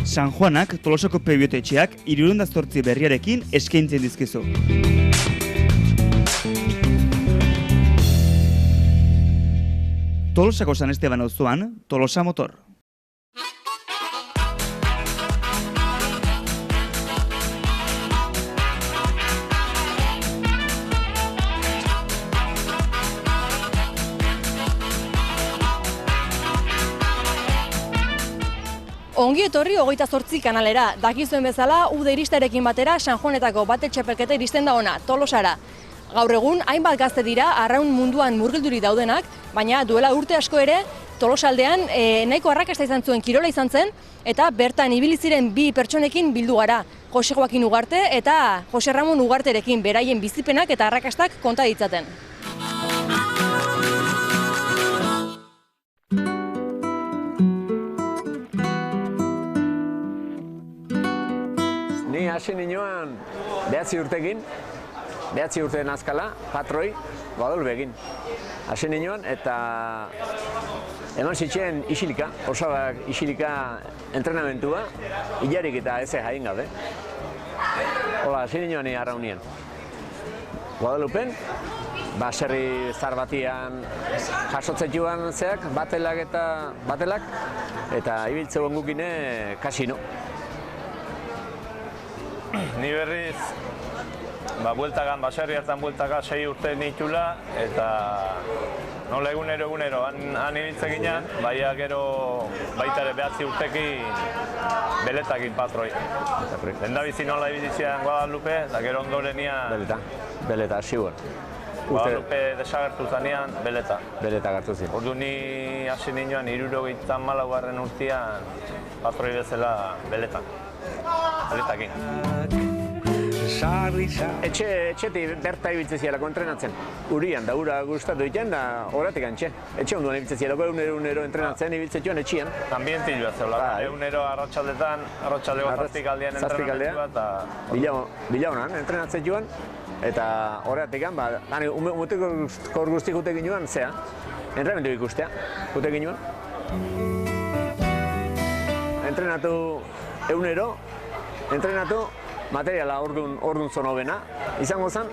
San Juanak Tolosako Pebiotetxeak 308 berriarekin eskaintzen dizkizu. Tolosako San Esteban auzoan, Tolosa Motor. Ongi etorri 28 kanalera. Dakizuen bezala, uda iristearekin batera San Juanetako bate txapelketa iristen da ona, Tolosara. Gaur egun, hainbat gazte dira, arraun munduan murgilduri daudenak, baina duela urte asko ere, Tolosaldean nahiko arrakasta izan zuen kirola izan zen, eta bertan ibili ziren bi pertsonekin bildu gara. Jose Joakin Ugarte eta Jose Ramon Ugarterekin beraien bizipenak eta arrakastak konta ditzaten. Ni hasi ninoan 9 urtekin, 9 urte nazkala, patroi, Guadalupegin. Hasi ninoan eta eman zitzen isilika, osabak isilika entrenamentua, hilarik eta ez jain gabe. Hola, hasi ninoan ni arraunien. Guadalupen, baserri zar batian jasotzen joan zeak, batelak eta ibiltze gukine kasino. Ni berriz, bueltakan, baserri hartan bueltaka 6 urte nitula, eta nola egunero, han ibiltzen ginen, baina gero baita ere 9 urtekin beletakin patroi. Lehendabizi nola ibilizian Guadalupe, eta gero ondorenian... Beleta, hasiuen. Guadalupe desagertu zanean, beleta. Beleta gartu zin. Ordu ni hasi ninoan 74. urtean patroi bezala beletan. Beletakin. Etxetik berta ibiltzen zielako entrenatzen. Urian da, ura gustatu egiten da horatik antxe. Etxe onduan ibiltzen zielako, egunero entrenatzen ibiltzen joan etxian. Ambientilua zeula, egunero arratsaldeko 7 aldean entrenamentua eta... Bilaunan entrenatzen joan, eta horatik muteko guzti jute ginoan, zea, entrenamentu ikustea, jute ginoan. Entrenatu egunero, entrenatu materiala ordun zonobena izango zen,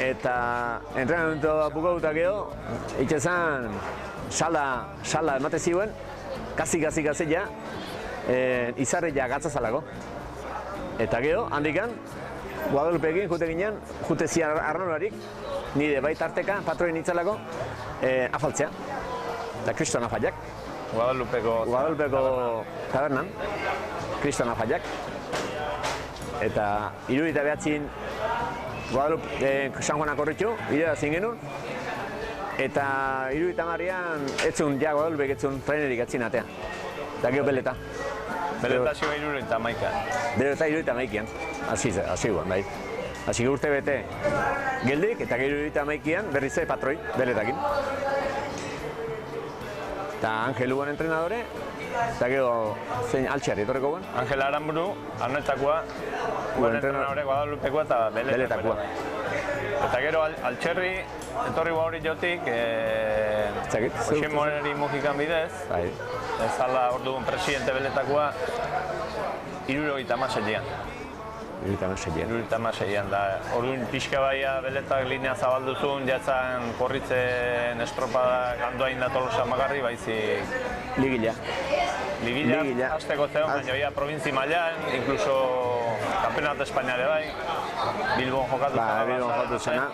eta entrenamentua bukatuta geho, itxezan salda emate ziuen, kasi ja, izarri ja gatzazalako. Eta geho, handikan, Guadalupeekin jute ginen, jute ziar arnolarik, nire baita arteka, patroin itzalako, afaltzea, eta kriston afallak. Guadalupeko tabernan, kriston afallak. Eta 79 Guadalupe San Juanak horretxu, bidea zin genuen. Eta 70an etzun, ja Guadalupek etzun trainerik atzin atea. Eta geho beleta. Beleta zio 71an. Beleta 71an, hasi guan, bai. Hasi urte bete geldik eta gero 71an berriz patroi, beletakin. Eta Angel Uban entrenadore, eta gero zein altxeari etorreko guen. Angel Aramburu, Arnetakoa, Uban entrenadore Guadalupekoa eta beletakoa. Eta gero altxerri, etorri hori jotik, Jose Moneri Mujikan bidez, ezala orduan presidente beletakoa, 76an. 76an da. Orduan pixka baia beletak linea zabalduzun, jatzen korritzen estropada gandoain da Tolosa magarri, baizik... Ligila, azteko zeon, baina baina provintzi mailan, inkluso Campeonato Espainiare bai, Bilbon jokatu zena.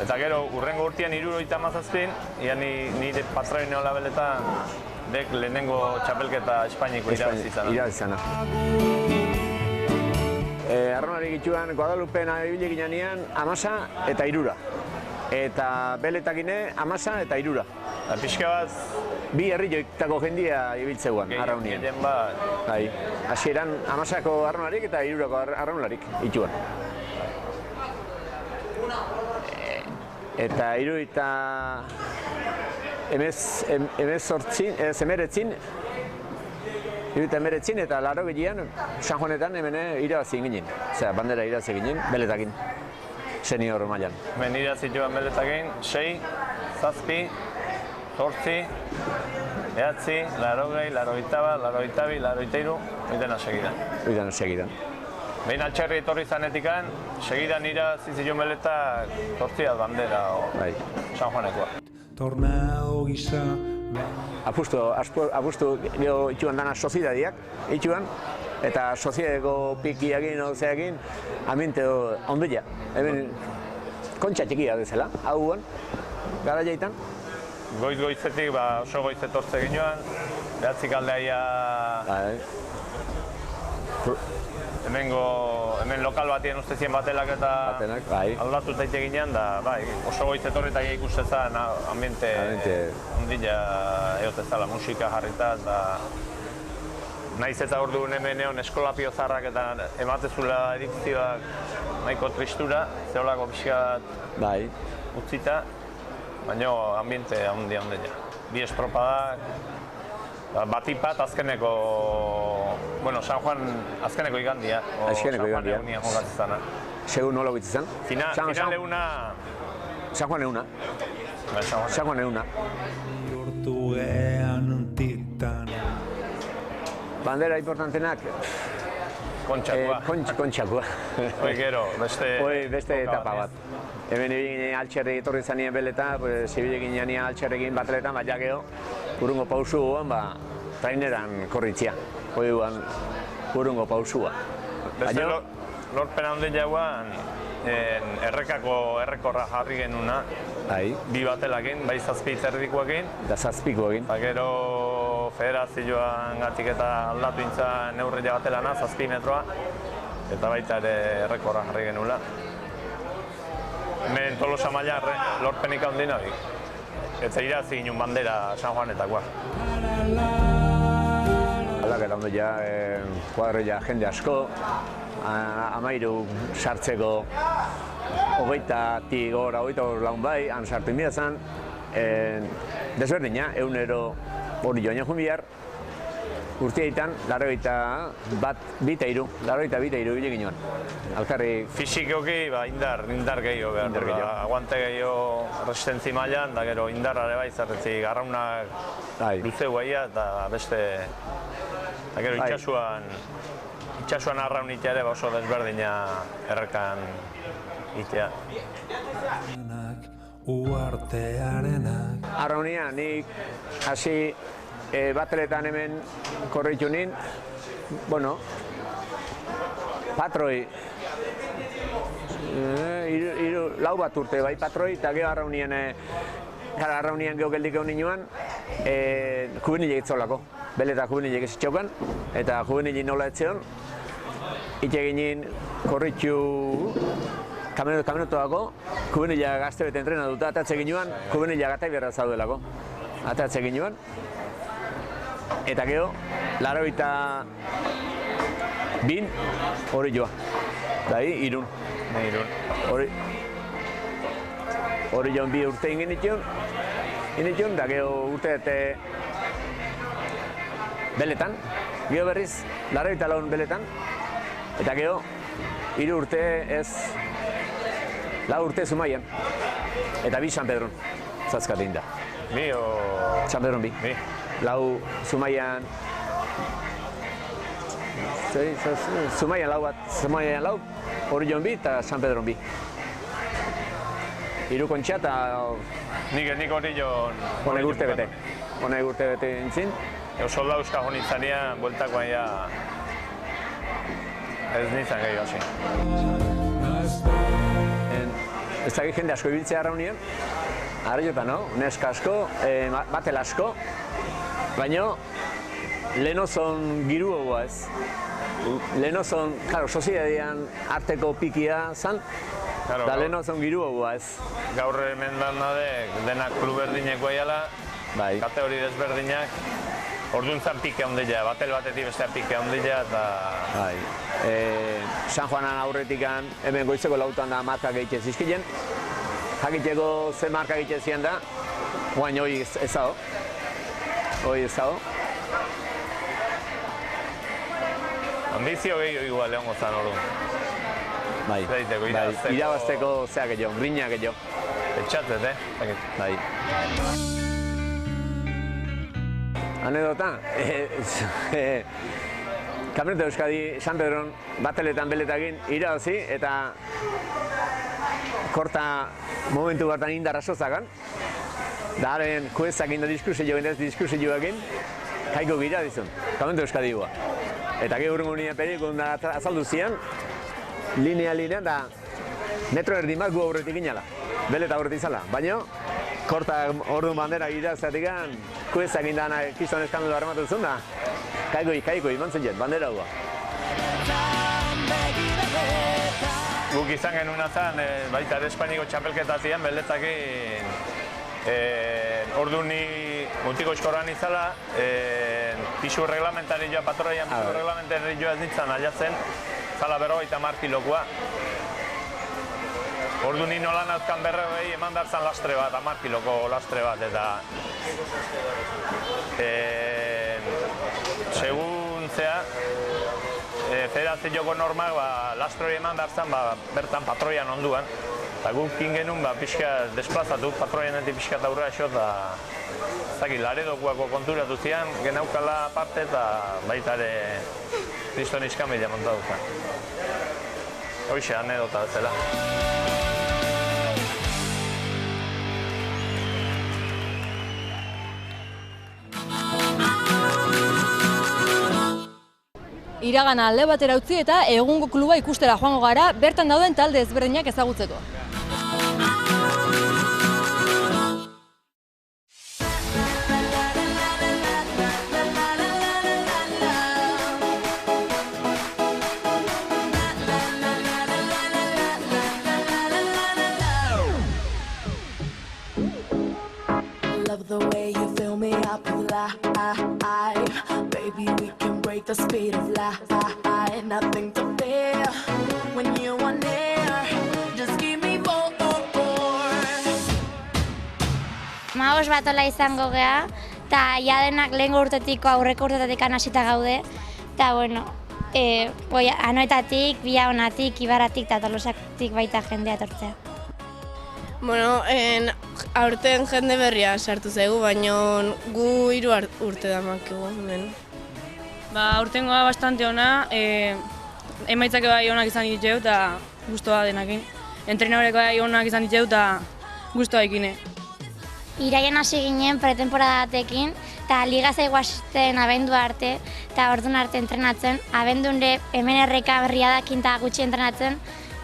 Eta gero, urrengo urtean 77an, ia nire patroi neola beletan, dek lehenengo txapelketa Espainiko irabazizana. Arronari gitzuan, Guadalupen ibile ginean 10 eta 3. Eta beletakine 10 eta 3. Pixka bat... Bi herrioitako jendia ibiltzeuan, arraunien. Gehien bat... Hasieran 10ko arronarik eta 3ko arraunarik itxuan. Eta 1919 eta 80an San Juanetan hemen irabazi ginen. Osea, bandera irabazi ginen, beletakin, senior mailan. Hemen irabazi joan beletakin, 6, 7, 8, behatzi, 80, 81, 82, 83, oitena segidan. Oitena segidan. Behin altxerri etorri zanetikan, segidan ira zizion beletak 8 bandera Bai. San Juanekoa. Tornado gisa Apustu gero itxuan dana soziedadiak, itxuan, eta soziedadeko pikiakin, ozeakin, aminte ondila. Hemen kontxa txikia bezala, hauan, gara jaitan. Goiz-goizetik, oso goiz etortze ginoan, behatzik aldeaia hemen lokal batien uste zien batelak eta aldatu taite ginean, da oso goiz etorri eta ikuste zen ambiente ondila eotezala musika jarrita, eta nahiz eta orduan hemen egon eskolapio zarrak eta ematezula edikzioak nahiko tristura, zeolako pixkat utzita, baina ambiente ondia ondila. Bi estropadak, batipat azkeneko, San Juan azkeneko igandia, San Juan egunia jokatzen zana. Segun nola bitzen? Final eguna... San Juan eguna. San Juan eguna. Ortugean titan. Bandera importantenak? Kontxakoa. Kontxakoa. Hoi gero, beste etapa bat. Hemen egin altxerri etorri zanien beleta, zibile ginen altxerrekin bateletan, baina geho, urungo pausu guan, traineran korritzia. Hoi guan, urungo pausua. Beste lorpen handi jauan, errekorra jarri genuna, bi batelakin, bai zazpi erdikoakin. Da zazpikoakin. Eta gero federazioan gatik eta aldatu intzan neurria batelana, 7 metroa, eta baita ere errekorra jarri genula. Hemen Tolosa maila lorpenik handien hori. Eta irazi ginen bandera San Juanetakoa. Aldaketa ondo ja, kuadroia jende asko, 13 sartzeko, 20 gora, 20 lagun bai, han sartu inbida zen. Desberdina, egunero hori joan jun bihar, urteetan, 82 bile ginoan. Alkarri... Fisikoki, indar gehiago behar du, aguante gehiago resistentzi mailan, da gero indarrare bai, zarretzi garraunak luze guaia, eta beste... Da gero itxasuan arraun itea ere oso desberdina errekan itea. Arraunia, nik hasi bateletan hemen korritu nin, patroi, lau bat urte bai patroi, eta gero arraunian geho geldik egon ninoan, juvenilek etzolako. Beleta juvenilek ez txaukan, eta juvenilek nola etzeon, ite ginen korritu kamenotoako, juvenilek gazte bete entrenatuta, atatze ginoan, juvenilek atai berra zaudelako. Atatze ginoan, eta gero, 82 hori joa. Irun. Hori joan bi urte ingin itun, da gero urte dute beletan, gero berriz, 84 beletan, eta gero, 3 urte ez, 4 urte Zumaian, eta 2 San Pedron, zazkatein da. Bi o... San Pedron bi. 4 Zumaian... Zumaian 4 bat, Zumaian 4, hori joan bi eta San Pedron bi. 3 kontxa eta... Nik hori joan... Honek urte bete. Honek urte bete nintzen. Solda euska hon itzania, bueltakoan ja... Ez nintzen gehiago hasi. Ez dakit jende asko ibiltzea arraunien. Arriotan, no? Neska asko, batel asko. Baina, lehenozon giru gogoa ez. Lehenozon, karo, sozidadean arteko pikia zan, da lehenozon giru gogoa ez. Gaur hemen denak klub berdineko aiala, kategori desberdinak, orduan zan pike ondila, batel batetik bestea pike ondila eta... San Juanan aurretikan, hemen goizeko lautan da markak egite zizkilen. Jakiteko ze markak egite zian da, guain hori ez dago. Hori ez dago. Ambizio gehiago igual egon gozan orduan. Irabazteko zeak egio, grinak egio. Etxatzet, anedota. Kampeonato Euskadi San Pedron bateletan beletakin irabazi eta korta momentu bertan indarra sozagan. Da haren kuezak inda diskursioakin, kaiko gira dizun, Kampeonato Euskadi gua. Eta gero urrengo perikun da azaldu zian, linea da metro erdi bat gu aurretik inala, beleta aurretik izala. Baina, korta orduan bandera gira zatekan, kuezak inda kiston eskandalo armatu zuen da, kaiko imantzen jet, bandera hua. Guk izan genuen azan, baita Espainiko txapelketa ziren, beletakin ordu ni mutiko eskorran izala, pisu reglamentarioa, patroian pisu reglamentarioa ez nintzen aliatzen, zala 50 kilokoa. Ordu ni nola nazkan berrogei eman dartzan lastre bat, 10 kiloko lastre bat, eta segun zea, federazioko normak lastre hori eman dartzan bertan patroian onduan. Eta guk genuen pixka desplazatu, patroianetik pixka eta aurrera esot, eta Laredokoako konturatu zian, genaukala parte eta baita ere kriston iskamila montatu zen. Hoxe, anedota zela. Iragana alde batera utzi eta egungo kluba ikustera joango gara, bertan dauden talde ezberdinak ezagutzeko. Love the way you fill me up with life. Baby, we can break the speed of light. Nothing to fear when you are near. Just give me more. Maos batola izango gea, eta jadenak lehengo urtetiko aurreko urtetatik hasita gaude. Eta, bueno, Anoetatik, Biaonatik, Ibarratik eta Tolosatik baita jendea etortzea. Bueno, aurten jende berria sartu zaigu, baina gu 3 urte damakigu hemen. Aurtengoa bastante ona, emaitzak bai onak izan ditu eta gustoa denakin. Entrenadorek bai onak izan ditu eta gustoa ikine. Iraian hasi ginen pretemporada batekin, eta liga zaigu hasiten abendua arte, eta orduan arte entrenatzen. Abendunre hemen erreka berriadakin eta gutxi entrenatzen,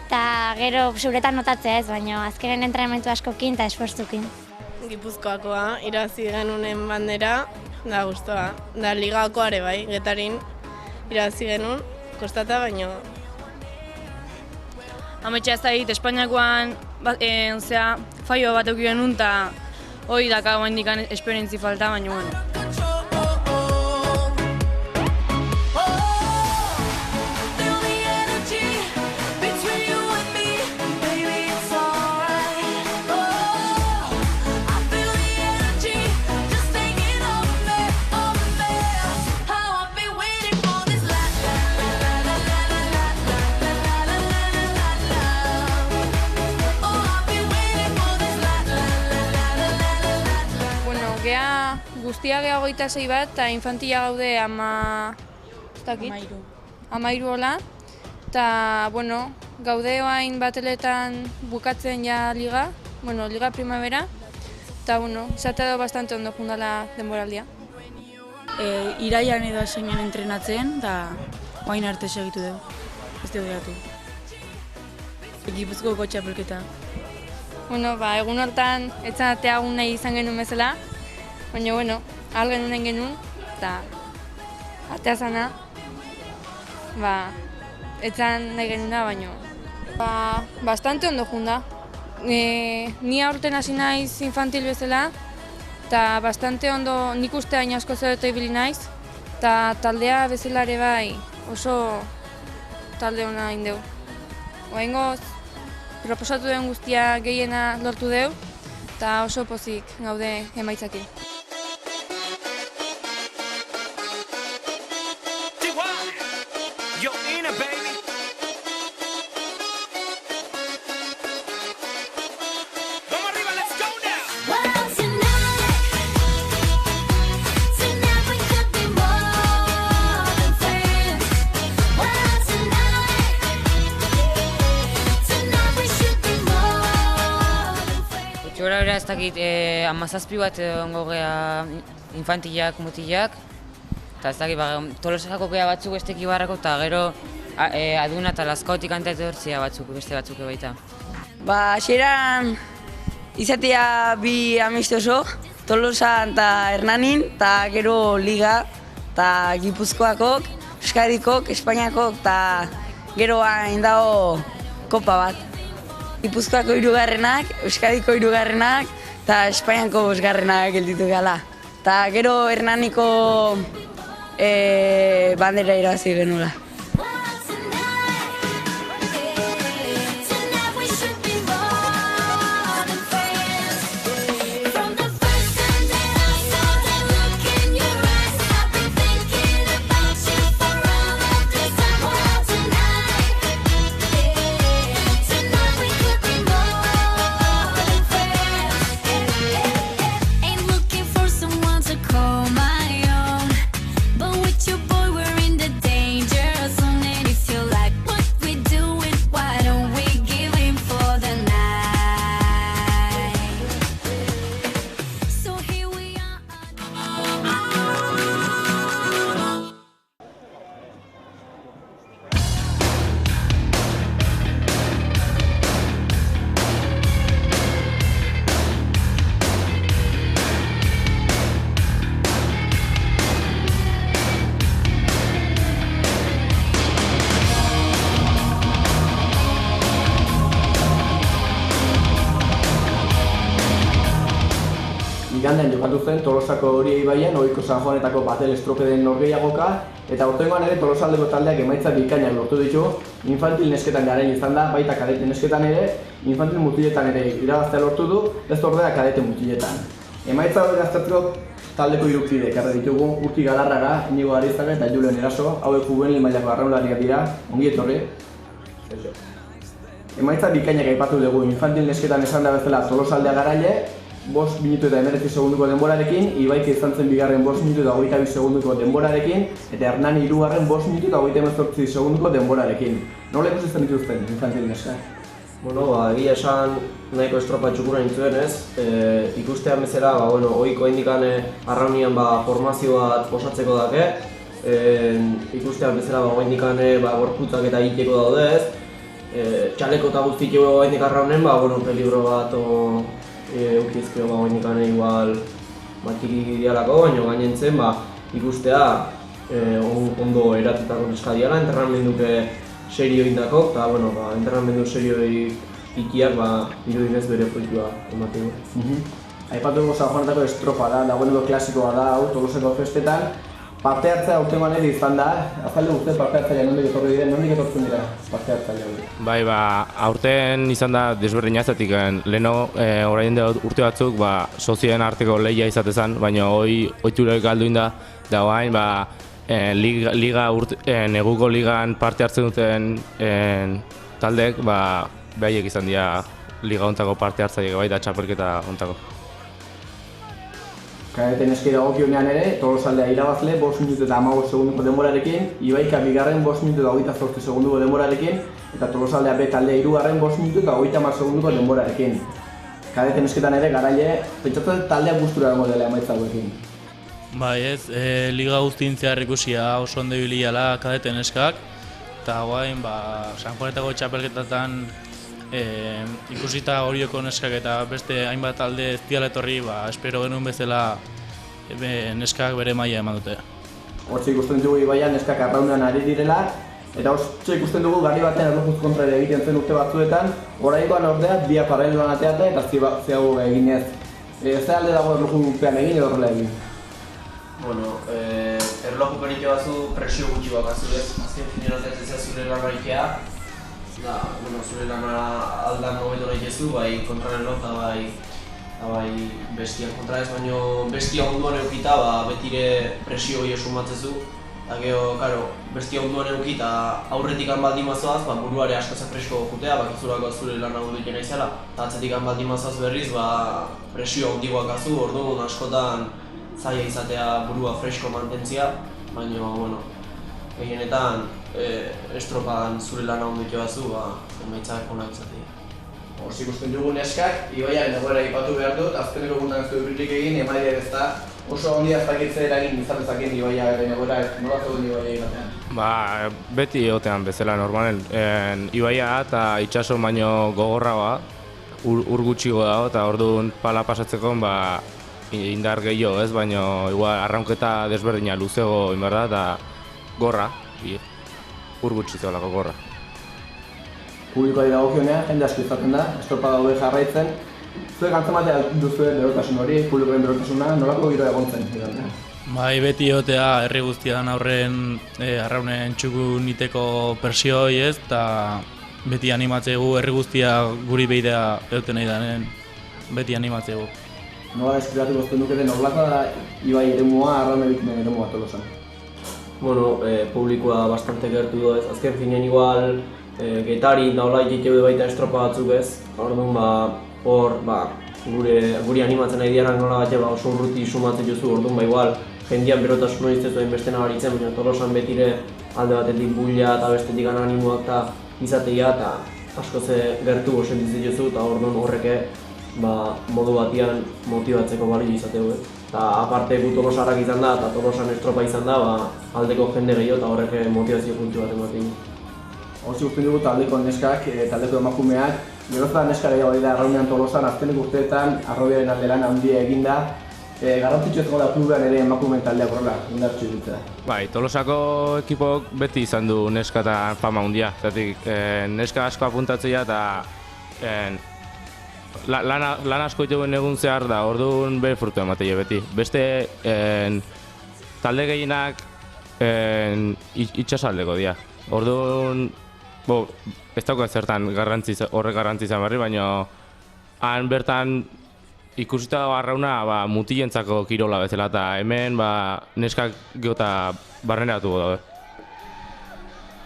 eta gero zuretan notatzea ez, baina azkenen entrenamentu askokin eta esfortzukin. Gipuzkoakoa, irabazi genunen bandera, da gustoa. Da ligakoare bai, Getarin irabazi genuen, kostata baino. Ametxea ez da dit, Espainiakoan faio bat eukio genuen eta hori dakago indikan esperientzi falta, baina bueno. Guztia geha 26 bat, eta infantila gaude 13 hola. Eta, bueno, gaude oain bateletan bukatzen ja liga, bueno, liga primavera. Eta, bueno, izatea da bastante ondo jundala denboraldia. Iraian edo aseinen entrenatzen, eta oain arte segitu dugu, ez dugu gatu. Gipuzkoako txapelketa. Bueno, egun hortan etzanatea nahi izan genuen bezala. Baina, bueno, ahal genuen, eta atea zana, etzan nahi genuen da, baina. Bastante ondo junda. Ni aurten hasi naiz infantil bezala, eta bastante ondo nik uste hain asko zeroto ibili naiz, eta taldea bezala ere bai oso talde hona hain dugu. Oaingoz, proposatu den guztia gehiena lortu dugu, eta oso pozik gaude emaitzakin. Well, tonight dakit, 17 bat ongo gea infantilak, mutilak, eta ez dakit, Tolosako gea batzuk besteki barrako, eta gero aduna eta Lazkaotik anta etortzia batzuk, beste batzuk baita. Xeran izatea bi amistoso, Tolosan eta Hernanin, eta gero Liga, eta Gipuzkoakok, Euskadikok, Espainiakok, eta gero hain dago kopa bat. Gipuzkoako 3. Euskadiko 3. eta Espainiako 5. gelditu gala. Eta gero Hernaniko bandera irabazi genula. Igandean jokatu zen Tolosako Oria ibaian ohiko San Juanetako batel estropeden norgehiagoka, eta aurtengoan ere Tolosaldeko taldeak emaitza bikainak lortu ditu. Infantil nesketan garaile izan da, baita kadete nesketan ere, infantil mutiletan ere irabaztea lortu du, ez ordea kadete mutiletan. Emaitza hori aztertzeko taldeko 3 kide ekarri ditugu, Urki Galarraga, Inigo Arizaga eta Julen Eraso, hauek juvenil mailako arraunlariak dira, ongi etorri. Emaitza bikainak aipatu dugu, infantil nesketan esan da bezala Tolosaldea garaile, 5 minutu eta 19 segunduko denborarekin, Ibaike izan zen bigarren 5 minutu eta 22 segunduko denborarekin, eta Hernani 3. 5 minutu eta 28 segunduko denborarekin. Nola ikusi zen dituzten infantil neskak? Egia esan nahiko estropa txukura nintzuen ez, ikustean bezala, ohiko indikan arraunian formazio bat osatzeko dake, ikustean bezala indikan gorputzak eta egiteko daude ez, txaleko eta guztiteko indik arraunen, peligro bat eukizkeo indikane igual txiki dialako, baina gainentzen ikustea ondo eratutako neska diala, entrenamenduke serio indako, eta entrenamendu serioi ikiak irudinez bere fruitua ematen. Aipatu dugu San Juanetako estropa da, dagoeneko klasikoa da, Tolosako festetan. Parte hartzea aurtengoan ere izan da, azaldu guzti parte hartzailea nondik etorri diren, nondik etortzen dira parte hartzailea hori? Bai, aurten izan da desberdina zetik, leheno orain urte batzuk sozien arteko lehia izatezan, baina ohiturek galduin da, da orain neguko ligan parte hartzen duten taldeek behaiek izan dira liga hontako parte hartzaileak bai da txapelketa hontako. Kadete neskei dagokionean ere, Tolosaldea irabazle 5 minutu eta 15 segunduko denborarekin, Ibaika bigarren 5 minutu eta 28 segunduko denborarekin, eta Tolosaldea B taldea 3. 5 minutu eta 30 segunduko denborarekin. Kadete nesketan ere garaile, pentsatzen taldeak gustura dago dela emaitza hauekin. Bai ez, liga guztien zehar ikusia oso ondo ibiliala kadete neskak, eta guain San Juanetako txapelketatan ikusita Orioko neskak eta beste hainbat talde ez diala etorri, espero genuen bezala neskak bere maila eman dute. Hortxe ikusten dugu Ibaian neskak arraunean ari direla, eta hortxe ikusten dugu gari batean erlojuz kontra ere egiten zen urte batzuetan, oraingoan ordea biak paraleloan ateate eta ziago eginez. Zer alde dago erlojupean egin edo horrela egin? Erloju peritio batzu presio gutxi bakazu ez, azken finean ez zure lana ikea. Zure lana aldan momentu nahi jezu, bai kontrarelo eta bai bestian kontra ez, baina bestia onduan eukita betire presio hori sumatzezu. Eta gero, bestia onduan eukita aurretik baldin mazoaz, buruare askazak presko jutea, bakizurako zure lana ondu ikena izela. Eta atzetik baldin mazoaz berriz, presio ondigoak azu, orduan askotan zaila izatea burua fresko mantentzia, baina, gehienetan estropan zure lana ondu ikena zu, emaitzak onak izatea. Hor ikusten dugu neskak, Ibaiaren egoera aipatu behar dut, azkeneko egunetan ez du ebrilik egin, emaile ez da oso ondia ez dakitze eragin izan dezakeen Ibaiaren egoera, nola zegoen Ibaia batean? Ba, beti egotean bezala normalen. Ibaia eta itxaso baino gogorragoa, ur gutxigo dago, eta orduan pala pasatzeko indar gehiago ez, baino igual arraunketa desberdina luzego inbar da, eta gorra, ur gutxi zegoelako gorra. Publikoari dagokionean, jende asko izaten da, estropada hauek jarraitzen. Zuek antzematea duzuen berotasun hori, publikoen berotasuna, nolako giroa egontzen? Bai, beti egotea herri guztian aurren arraunen txukun niteko persio hori ez, eta beti animatzegu herri guztia guri behidea egoten nahi denen, beti animatzegu. Nola eskribatu gozten duketen, nolako da Ibai eremua, arraune bikimen eremua Tolosan? Bueno, publikoa bastante gertu do ez, azken finean igual Getari eta hola ikiteu baita estropa batzuk ez, orduan hor guri animatzen nahi diarak nola bat oso urruti sumatzen duzu, orduan igual jendean berotasun hori iztezu beste nabaritzen, baina Tolosan betire alde batetik buila eta bestetik animoak eta izatea eta asko ze gertu sentitzen duzu eta orduan horreke modu batean motibatzeko balio izateu. Eta aparte gu Tolosarrak izan da eta Tolosan estropa izan da, aldeko jende gehiago eta horrek motivazio puntu bat ematen. Hortzi guztien dugu taldeko neskak, taldeko emakumeak, gerozta neska gehiago da arraunean Tolosan, azkenek urteetan arrobiaren aldelan handia eginda. Garrantzitsu ezko da klubean ere emakumeen taldeak horrela, indartsu dutza. Bai, Tolosako ekipok beti izan du neska eta fama handia. Neska asko apuntatzea eta lan asko ituen egun zehar da, orduan bere frutu emateia beti. Beste talde gehienak itxasaldeko dira. Orduan, ez dauka zertan horrek garrantzi izan berri, baina han bertan ikusita arrauna mutilentzako kirola bezala eta hemen neskak geota barneratuko daude.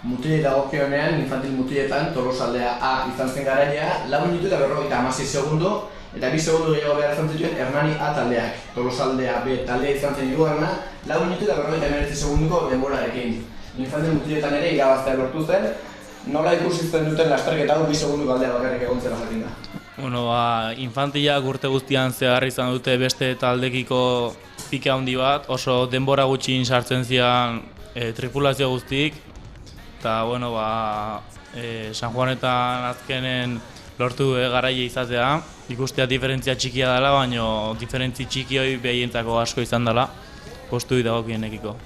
Mutilei dagokionean, infantil mutiletan, Tolosaldea A izan zen garaia, 4 minutu eta 56 segundo, eta 2 segundo gehiago behar izan zituen Hernani A taldeak. Tolosaldea B taldea izan zen hirugarrena, 4 minutu eta 59 segunduko denborarekin. Infantil mutiletan ere irabaztea lortu zen, nola ikusizten duten lasterketa 2 segunduko aldea bakarrik egon zela jakin da. Infantilak urte guztian zehar izan dute beste taldekiko pike handi bat, oso denbora gutxin sartzen zian tripulazio guztik, eta San Juanetan azkenen lortu garaile izatea, ikustea diferentzia txikia dela, baina diferentzi txiki hori behientzako asko izan dela, postu dagokienekiko.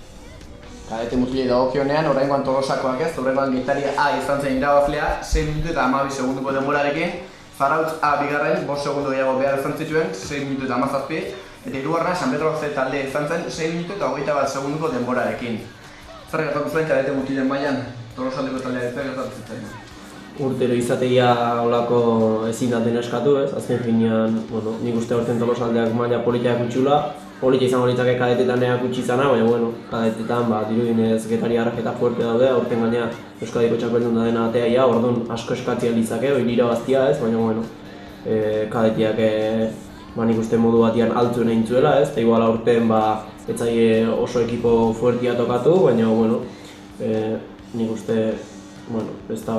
Kadete mutilei dagokionean, oraingoan Tolosakoak ez, oraingoan Getari A izan zen irabazlea, 6 minutu eta 12 segunduko denborarekin, Zarautz A bigarren, 5 segundo gehiago behar izan zituen, 6 minutu eta 17, eta hirugarrena San Pedro C taldea izan zen, 6 minutu eta 21 segunduko denborarekin. Zer gertatu zuen kadete mutilen mailan, Tolosaldeko taldea zer gertatu zuen? Urtero izateia olako ezin daten eskatu ez, azken finean, nik uste horten Tolosaldeak maila politiak utxula, polita izango litzake kadetetan eakutsi izana, baina kadetetan dirudinez Getariarrak eta fuerte daude, aurten gaina Euskadiko txapeldun da dena atea, orduan asko eskatzia litzake, hori irabaztia ez, baina kadetiak nik uste modu batian altzuen egin zuela ez, eta igual aurten etzaile oso ekipo fuertia tokatu, baina nik uste ez da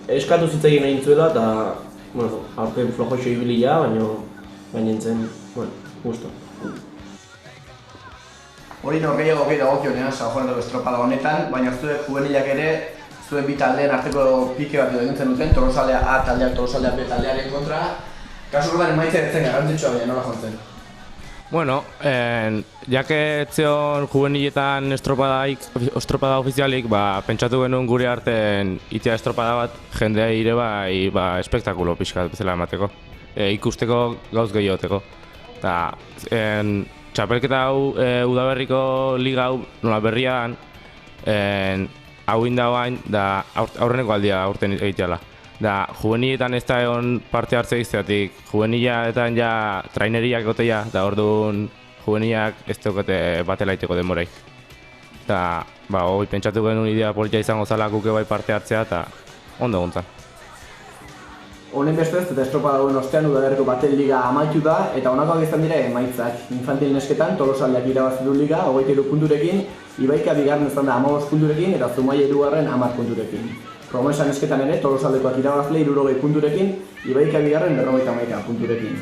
eskatu zitzaigen egin zuela eta aurten flojoixo ibilia, baina entzen, gusto. Hori norgehiago gehi dagokionean San Juanetako estropada honetan, baina zuek juvenilak ere zuen bi taldeen arteko pike bat egintzen duten, Tolosaldea A taldeak Tolosaldea B taldearen kontra. Kasu horretan emaitza etzen garrantzitsua baina nola joan zen? Bueno, jake etzion juveniletan estropada ofizialik, pentsatu genuen gure artean itea estropada bat jendea ire espektakulo pixka bezala emateko, ikusteko gauz gehiagoteko. Txapelketa hau udaberriko liga hau nola berrian hau indagoain da aurreneko aldia aurten egiteala. Da juveniletan ez da egon parte hartze izteatik, juveniletan ja traineriak gotea, da orduan juvenileak ez daukate batela iteko denboraik. Da hori pentsatu genuen idea politia izango zala guke bai parte hartzea eta ondo gontzan. Honen bestez, eta estropada duen ostean udaberriko baten liga amaitu da, eta honakoak izan dira emaitzak. Infantil nesketan Tolosaldeak irabazi du liga 23 punturekin, Ibaika bigarren izan da 15 punturekin eta Zumaia hirugarren 10 punturekin. Promesa nesketan ere Tolosaldekoak irabazle 60 punturekin, Ibaika bigarren 51 punturekin.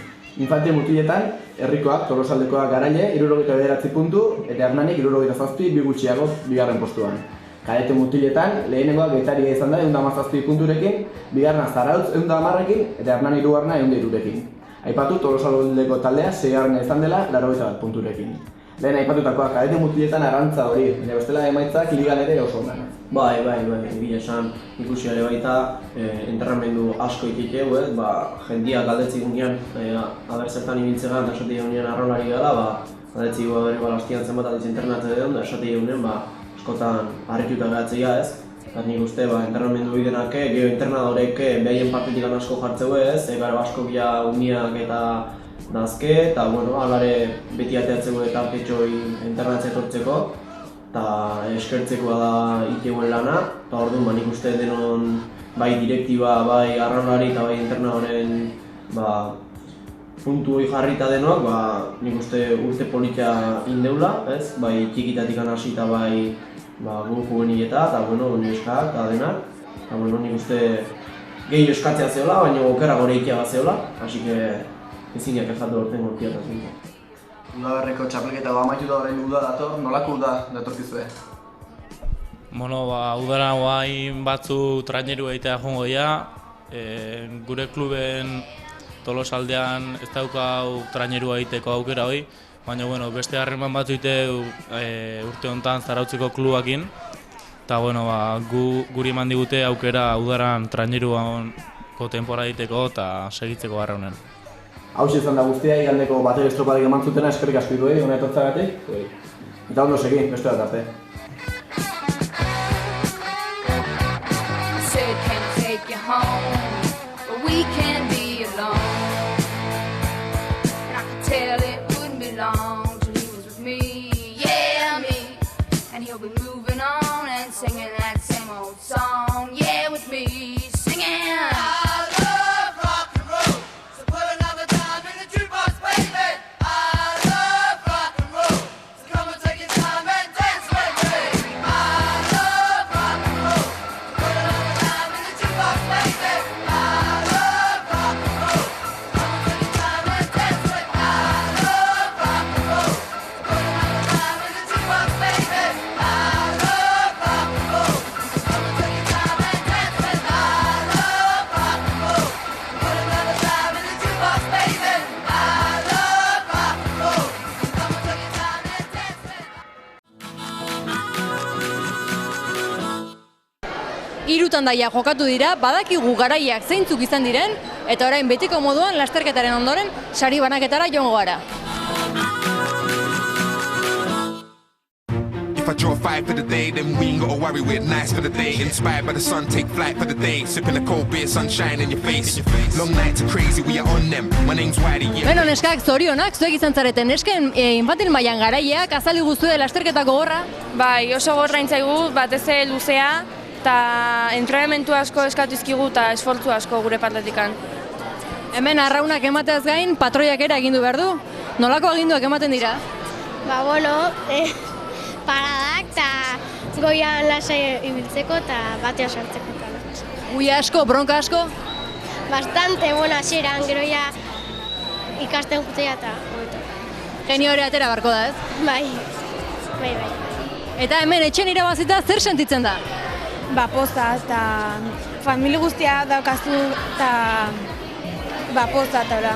Infantil mutiletan, herrikoak, Tolosaldekoak Garaile 69 puntu eta Hernanik 77 bi gutxiago bigarren postuan. Kadete mutiletan, lehenengoak Getaria izan da 117 punturekin, bigarrena Zarautz 110ekin eta Hernani hirugarrena 103ekin. Aipatu Tolosaldeko taldea 6garrena izan dela 81 punturekin. Lehen aipatutakoak kadete mutiletan arrantza hori, baina bestela emaitzak ligan ere oso onak. Bai, egia esan ikusi ere baita entrenamendu asko ikikegu, jendia galdetzi gunean aber zertan ibiltzegan, da esate gunean arraunari gara, galdetzi gu berri balastian zenbat aldiz internatze egon, da esate gunean askotan harrituta gehatzea ez. Nik uste entrenamendu bidenak, geho internadorek behaien partitikan asko jartzeu ez, gara asko gira uniak eta nazke, eta alare beti ateatzeko eta petxoi internatzea etortzeko, eta eskertzekoa da iteuen lana, eta orduan nik uste denon bai direktiba, bai arraunlari eta bai internadoren puntu hori jarrita denok, nik uste urte politia indeula, ez? Bai txikitatik hasita bai gu juvenileta eta unioskak eta denak, eta nik uste gehi eskatzea zeola, baina okera gore ikia bat zeola, hasi ezinak ezatu orten gortia eta zinko. Udaberriko txapelketa amaitu da orain uda dator, nolako uda datorkizue? Udara guain batzu traineru egitea jongo dira. Gure kluben Tolosaldean ez daukau traineru egiteko aukera hori, baina beste harreman bat dute urte honetan Zarautzeko klubakin. Eta guri eman digute aukera udaran traineruko denbora egiteko eta segitzeko garra honen. Hauxe izan da guztia, igandeko batere estropadik eman zutena, eskerrik asko iruei, hona etortzagatik. Eta ondo segi, beste bat arte. Hiru tandaia jokatu dira, badakigu garaiak zeintzuk izan diren, eta orain betiko moduan lasterketaren ondoren sari banaketara joango gara. If I draw 5 for the day, then we ain't gotta worry, we're nice for the day. Inspired by the sun, take flight for the day. Sipping a cold beer, sunshine in your face. Long nights are crazy, we are on them. My name's Wiley, yeah. Beno, neskak, zorionak, zuek izan zareten. Nesken infantil mailan garaiak, azali guztue lasterketako gorra? Bai, oso gorra intzaigu, batez luzea, eta entrenamentu asko eskatu izkigu eta esfortzu asko gure partetikan. Hemen arraunak emateaz gain, patroiak ere agindu behar du. Nolako aginduak ematen dira? Paradak eta goian lasai ibiltzeko eta batea sartzeko. Uia asko, bronka asko? Bastante, hasieran, gero ja ikasten jutea eta genio ere atera barko da, ez? Bai. Eta hemen etxen irabazita zer sentitzen da? Poza eta familia guztia daukazu eta poza eta ora.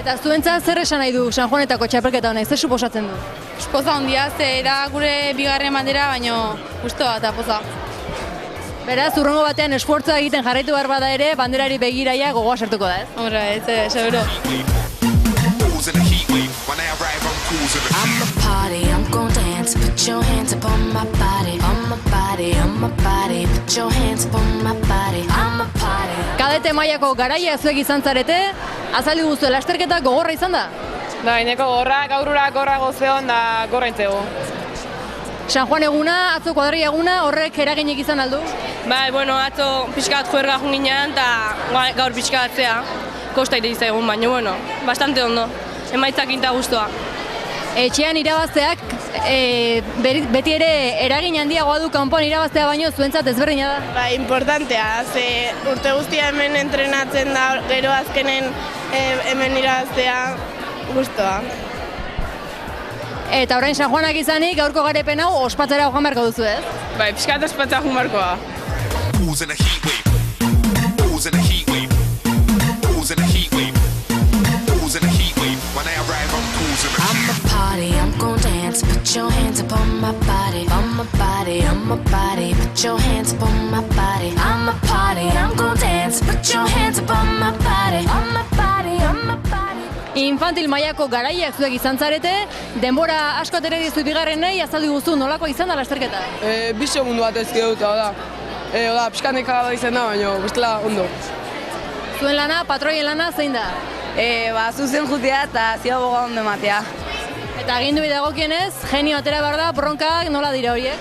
Eta zuentzat zer esan nahi du San Juanetako txapelketa honek, zer suposatzen du? Poza handia, ze da gure bigarren bandera, baino gustoa eta poza. Beraz, urrengo batean esfortzua egiten jarraitu behar bada ere, banderari begiraia gogoa sartuko da, ez? Horra, seguro. I'm a party, I'm gon' dance, put your hands up on my body. On my body, on my body, put your hands up on my body. I'm a party. Kadete mailako garaia zuek izan zarete, azaldi guztu lasterketa gogorra izan da? Bai, neko gorra, gaurura gorra gozeon da gorra intzegu. San Juan eguna, atzo kuadrilla eguna, horrek eraginik izan aldu? Bai, atzo pixkat juerga junginean eta gaur pixkatzea kosta ire izaigun, baina, bastante ondo, emaitzak inta guztua. Etxean irabazteak beti ere eragin handiagoa du kanpoan irabaztea baino zuentzat ezberdina da? Ba, importantea, ze urte guztia hemen entrenatzen da, gero azkenen hemen irabaztea gustoa. Eta orain San Juanak izanik gaurko garaipen hau ospatzera joan beharko duzu, ez? Bai, pixkat ospatzea joan beharko da. Who's in a heat wave? Who's in a heat wave? Who's in a heat wave? Who's in a heat wave? When I arrive, I'm cruising a heat wave. Party, I'm gon' dance, put your hands up on my body, on my body, on my body, put your hands up on my body. I'm a party, I'm gon' dance, put your hands up on my body, on my body, on my body. Infantil mailako garaiak zuek izan zarete, denbora asko atere dizu bigarrenei, azaldu guzu nolako izan da lasterketa? 2 segundu bat ezki dut, oda, pixkanek kagada izan da, baina bestela ondo. Zuen lana, patroien lana, zein da? Zuzen jutea eta ziaboga ondo ematea. Eta agindu dagokienez, genio atera behar da, bronkak nola dira horiek?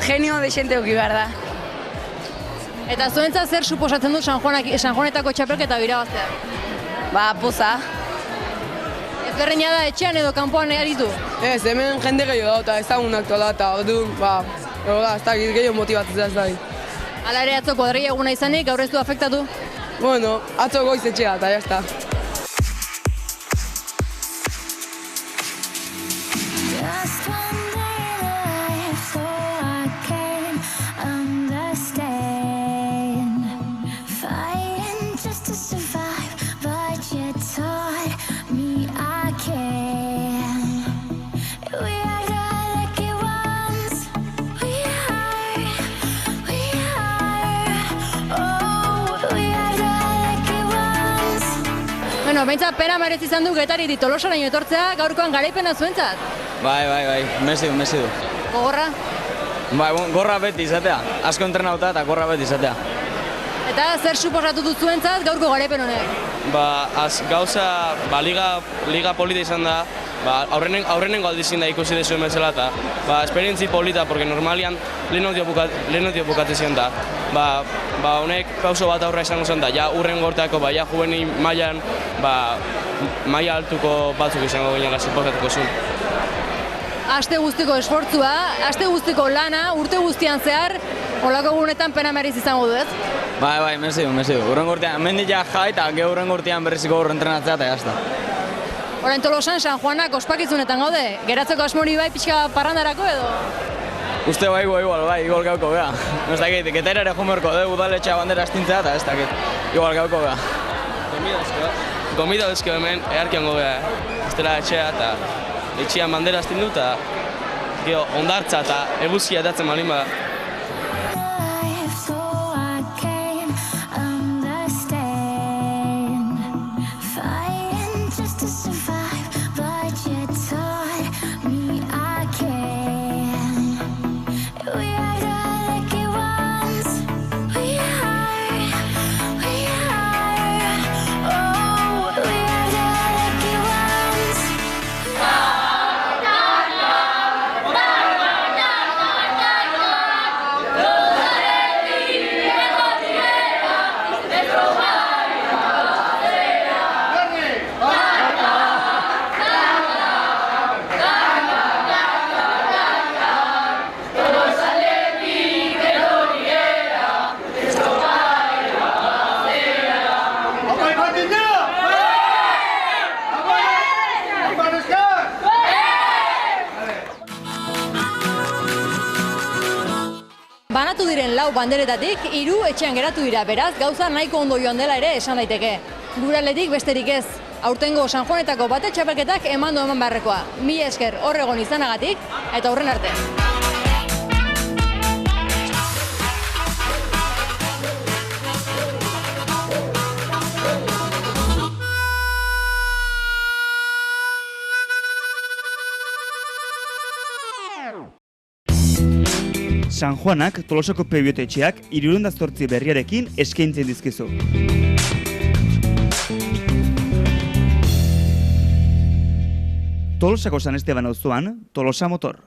Genio dexente oki behar da. Eta zuentzat zer suposatzen du San Juanetako txapelketa irabaztea? Poza. Ezberdina da etxean edo kanpoan aritu? Ez, hemen jende gehiago da, ezagunak tola eta orduan, ez da gehiago motibatzea ez da. Hala ere atzo kuadrilla eguna izanik, gaur ez du afektatu? Bueno, atzo goiz etxea eta jazta. Bueno, behintzat pena merezi izan du Getaritik Tolosaraino etortzea, gaurkoan garaipena zuentzat? Bai, merezi du. Gogorra? Bai, gorra beti izatea, asko entrenauta eta gorra beti izatea. Eta zer suposatu dut zuentzat gaurko garaipen honek? Gauza, liga polita izan da, aurrenengo aldizin da ikusi dezuen bezala eta esperientzi polita, porque normalian lehenotio bukatzen da. Honek pauso bat aurra izango zen da, ja urren gorteako, ja juvenil mailan, maila altuko batzuk izango ginela suposatuko zuen. Aste guztiko esfortzua, aste guztiko lana, urte guztian zehar, olako gunetan pena merezi izango du, ez? Bai, merezi du. Urren gortean, mendik ja jai eta ge urren gortean berriziko urren entrenatzea eta jazta. Orain Tolosan, San Juanak ospakizunetan gaude, geratzeko asmori bai pixka parrandarako edo? Uste igual gauko beha. Ez dakit, Getara ere jomerko dugu udaletxea bandera astintzea eta ez dakit, igual gauko beha. Gomida dezkeo hemen, eharkiango beha, ez dela etxea eta etxean bandera astindu eta ondartza eta eguzkia datzen malin bada. Banatu diren 4 banderetatik, 3 etxean geratu dira, beraz, gauza nahiko ondo joan dela ere esan daiteke. Gure aldetik besterik ez, aurtengo San Juanetako bate txapelketak eman beharrekoa. Mila esker hor egon izanagatik, eta aurren arte. San Juanak Tolosako pebiotetxeak 308 berriarekin eskaintzen dizkizu. Tolosako San Esteban auzoan, Tolosa Motor.